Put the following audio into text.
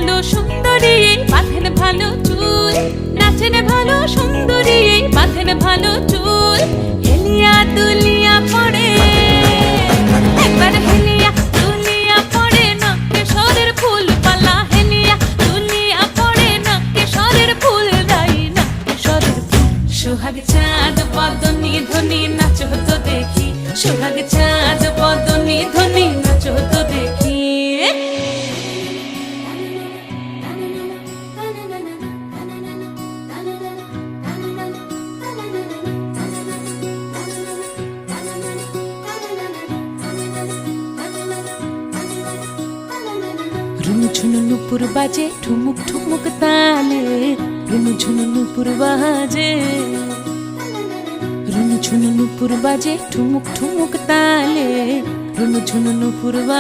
ভালো সুন্দরী বাঁধেন ভালো চুল, নাচেন ভালো সুন্দরী বাঁধেন ভালো চুল। হেলিয়া দুলিয়া পড়ে একবার হেলিয়া দুলিয়া পড়ে নকেশ্বরের ফুল পালা, হেলিয়া দুলিয়া পড়ে নকেশ্বরের ফুল রাই নকেশ্বরের ফুল। সোহাগ চাঁদ বদনি ধ্বনি নাচো তো দেখি, সোহাগ চাঁদ বদনি ধ্বনি নাচো তো দেখি। রুনু ঝুনু নুপুর বাজে ঠুমুক ঠুমুক তালে, রুনু ঝুনু নুপুর বাজে, রুনু ঝুনু নুপুর বাজে ঠুমুক ঠুমুক তালে, রুনু ঝুনু নুপুর